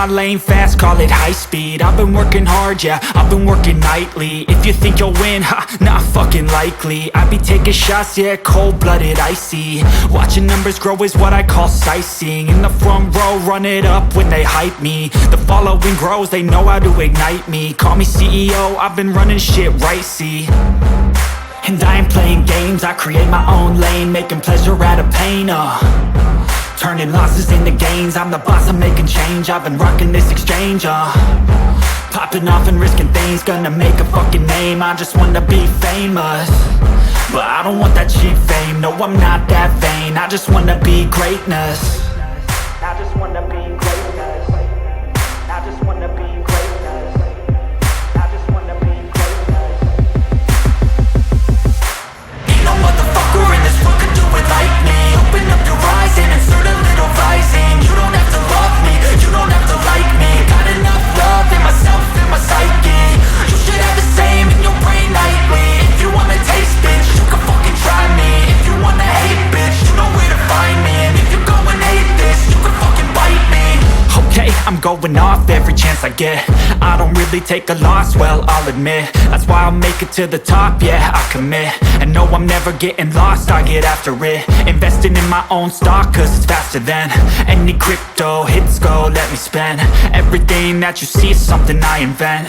lane fast, call it high speed. I've been working hard, yeah, I've been working nightly. If you think you'll win, ha, not fucking likely. I be taking shots, yeah, cold-blooded, icy. Watching numbers grow is what I call sightseeing. In the front row, run it up when they hype me. The following grows, they know how to ignite me. Call me CEO, I've been running shit right, see. And I ain't playing games, I create my own lane, making pleasure out of pain, turning losses into gains. I'm the boss, I'm making change. I've been rocking this exchange, popping off and risking things. Gonna make a fucking name, I just wanna be famous. But I don't want that cheap fame, no I'm not that vain. I just wanna be greatness. I just wanna be greatness. I just wanna be greatness. I just wanna be greatness. Ain't no motherfucker in this world could do it like me. Open up your eyes and insert a little rising. You don't have to love me, you don't have to like me. Got enough love in myself and my psyche. You should have the same in your brain nightly. If you wanna taste, bitch, you can fucking try me. If you wanna hate, bitch, you know where to find me. And if you go and hate this, you can fucking bite me. Okay, I'm going off every chance I get. I don't really take a loss, well, I'll admit. That's why I'll make it to the top, yeah, I commit. And no, I'm never getting lost, I get after it. Investing in my own stock, cause it's faster than any crypto hits go, let me spend. Everything that you see is something I invent.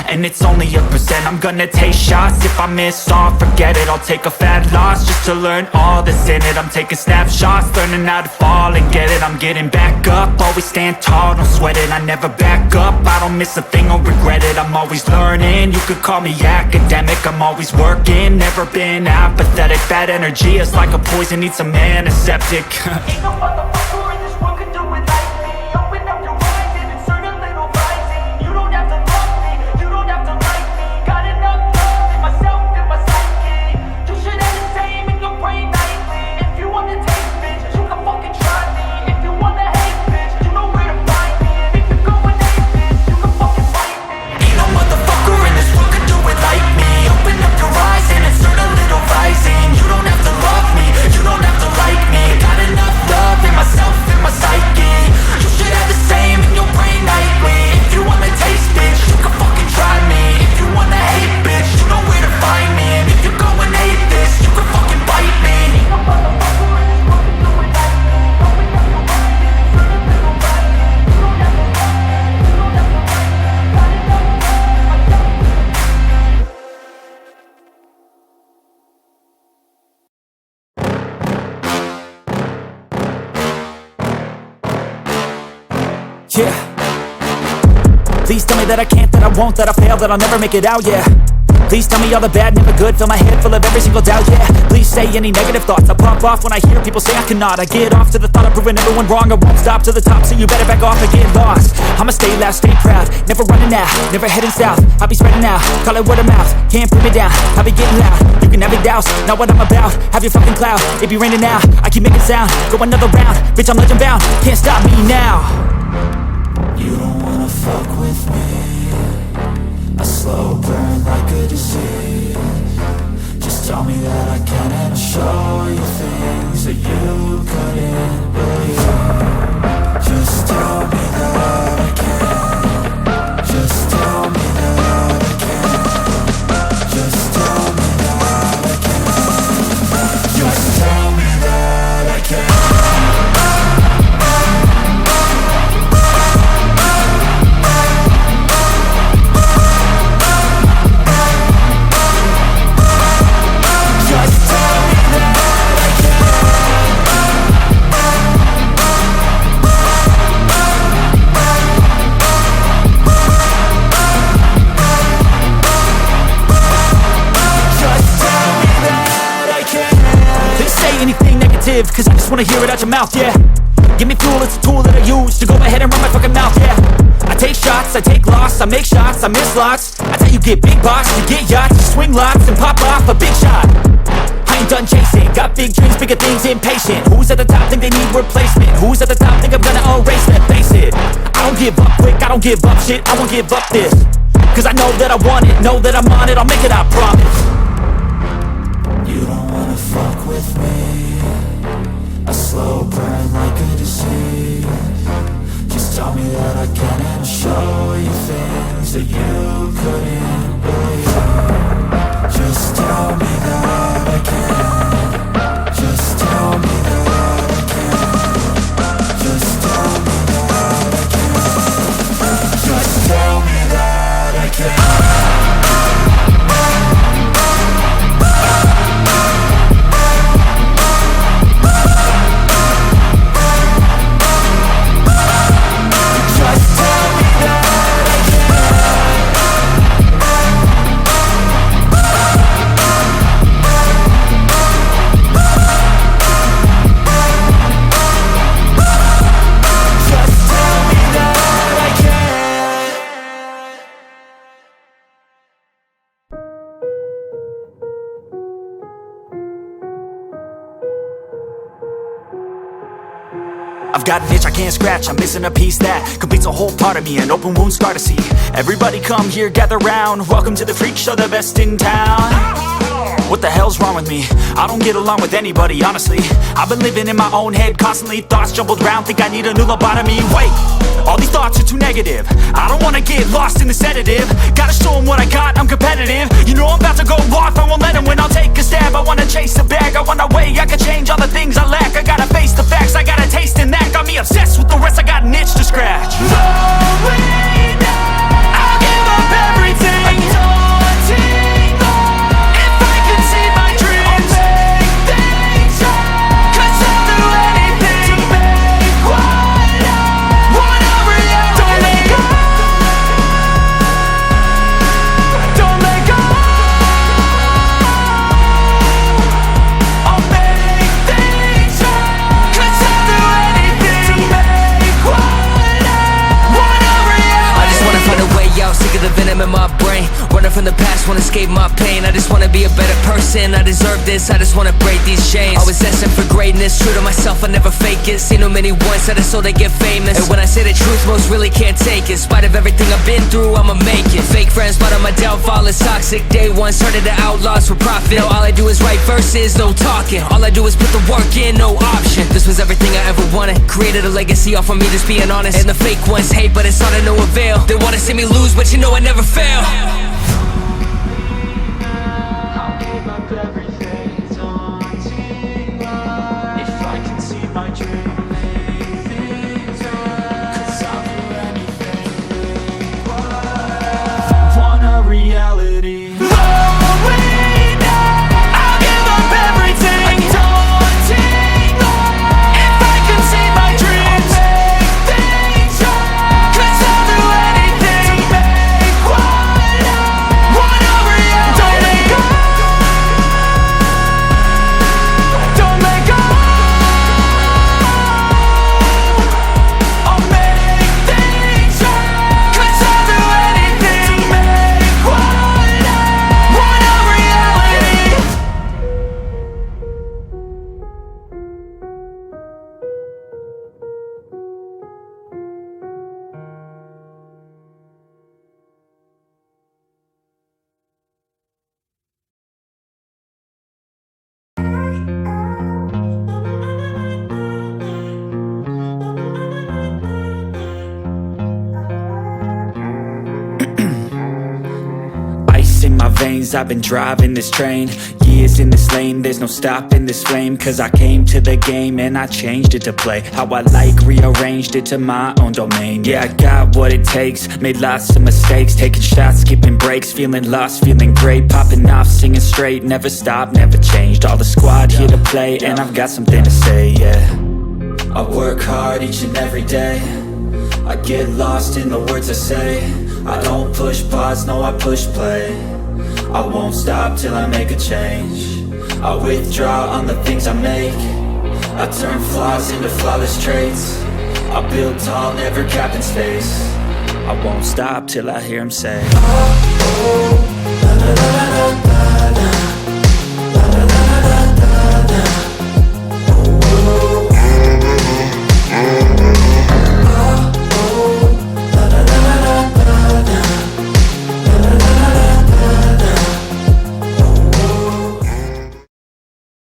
And it's only a percent. I'm gonna take shots. If I miss all, forget it. I'll take a fat loss just to learn all that's in it. I'm taking snapshots, learning how to fall and get it. I'm getting back up, always stand tall, don't sweat it. I never back up, I don't miss a thing or regret it. I'm always learning, you could call me academic. I'm always working, never been apathetic. Bad energy is like a poison, need some antiseptic. Ain't no motherfucker in this world could do it like me. Open up your eyes and insert a little rising. You don't have to love me, you don't have to like me. Got enough love in myself and my psyche. You should have the same in your brain nightly. If you want to taste, bitch, you can fucking try me. If you want to hate, bitch, you know where to find me. And if you go and hate this, you can fucking fight me. Ain't no motherfucker in this world could do it like me. Open up your eyes and insert a little rising. You don't have to love me, you don't have to like me. Got enough love in myself and my psyche. You should have the same in your brain nightly. If you want to taste, bitch, you can fucking try me. If you want to hate, bitch, you know where to find me. And if you go and hate this, you can fucking bite me. Ain't no motherfucker in this world could do it like me. Open up your eyes and insert a little rising. You don't have to love me, you don't have to like me. Got enough love in myself. Yeah. Please tell me that I can't, that I won't, that I fail, that I'll never make it out, yeah. Please tell me all the bad, never good, fill my head full of every single doubt, yeah. Please say any negative thoughts, I pop off when I hear people say I cannot. I get off to the thought of proving everyone wrong, I won't stop to the top, so you better back off and get lost. I'ma stay loud, stay proud, never running out, never heading south. I'll be spreading out, call it word of mouth, can't put me down, I'll be getting loud. You can have your doubts, not what I'm about, have your fucking cloud. It be raining now, I keep making sound, go another round, bitch I'm legend bound, can't stop me now. You don't wanna fuck with me, a slow burn like a disease. Just tell me that I can and I'll show you things that you couldn't believe. Just tell me that I can. Just tell me that I can. Just tell me that I can. Just tell me that I can. Cause I just wanna hear it out your mouth, yeah. Give me fuel, it's a tool that I use to go ahead and run my fucking mouth, yeah. I take shots, I take loss, I make shots, I miss lots. That's how you get big box, you get yachts, you swing lots and pop off a big shot. I ain't done chasing, got big dreams, bigger things, impatient. Who's at the top think they need replacement? Who's at the top think I'm gonna erase them? Face it, I don't give up quick, I don't give up shit, I won't give up this. Cause I know that I want it, know that I'm on it, I'll make it, I promise. You don't wanna fuck with me, a slow burn like a disease. Just tell tell me that I can, and I'll show you things that you couldn't believe. Just tell me that I can. Just tell me that I can. Just tell me that I can. Just tell me that I can. I've got an itch I can't scratch, I'm missing a piece that completes a whole part of me, an open wound scar to see. Everybody come here, gather round, welcome to the freak show, the best in town. What the hell's wrong with me? I don't get along with anybody, honestly. I've been living in my own head constantly, thoughts jumbled round, think I need a new lobotomy. Wait, all these thoughts are too negative, I don't wanna get lost in the sedative. Gotta show them what I got, I'm competitive. You know I'm about to go off, I won't let them win, I'll take a stab. I wanna chase the bag, I want a way I can change all the things I lack. I gotta face the facts, I got a taste in that. Got me obsessed with the rest, I got an itch to scratch. Knowing that I'll give up everything, daunting thought. If I could see my dreams, I'll make things right. 'Cause I'll do anything to make what I want a reality. Don't let go, don't let go. I'll make things right. 'Cause I'll do anything to make what I want a reality. I just wanna find a way out, sick of the venom in my brain. Running from the past, wanna escape my pain. I just wanna be a better person, I deserve this. I just wanna break these chains. Always destined for greatness, true to myself, I never fake it. Seen too many once, that is so they get famous. And when I say the truth, most really can't take it. In spite of everything I've been through, I'ma make it. Fake friends, but on my downfall is toxic. Day one, started the outlaws for profit. Now all I do is write verses, no talking. All I do is put the work in, no option. This was everything I ever wanted. Created a legacy off of me just being honest. And the fake ones hate, but it's all to no avail. They wanna see me lose, but you know I never fail. I'll give up everything, daunting life. If I can see my dream, make things right. 'Cause I'll do anything, want a reality. Knowing that I'll give up everything, daunting life. If I can see my dreams, make things right. 'Cause I'll do anything to make what I want a reality. Don't let go, don't let go. I'll make things right. 'Cause I'll do anything to make what I want a reality. Ice in my veins, I've been driving this train. Years in this lane, there's no stopping this flame. 'Cause I came to the game and I changed it to play how I like, rearranged it to my own domain. Yeah, I got what it takes, made lots of mistakes, taking shots, skipping breaks, feeling lost, feeling great, popping off, singing straight, never stopped, never changed. All the squad here to play, and I've got something to say, yeah. I work hard each and every day, I get lost in the words I say. I don't push pause, no I push play. I won't stop till I make a change. I withdraw on the things I make. I turn flaws into flawless traits. I build tall, never capped in space. I won't stop till I hear him say, oh, oh, la, la, la, la, la.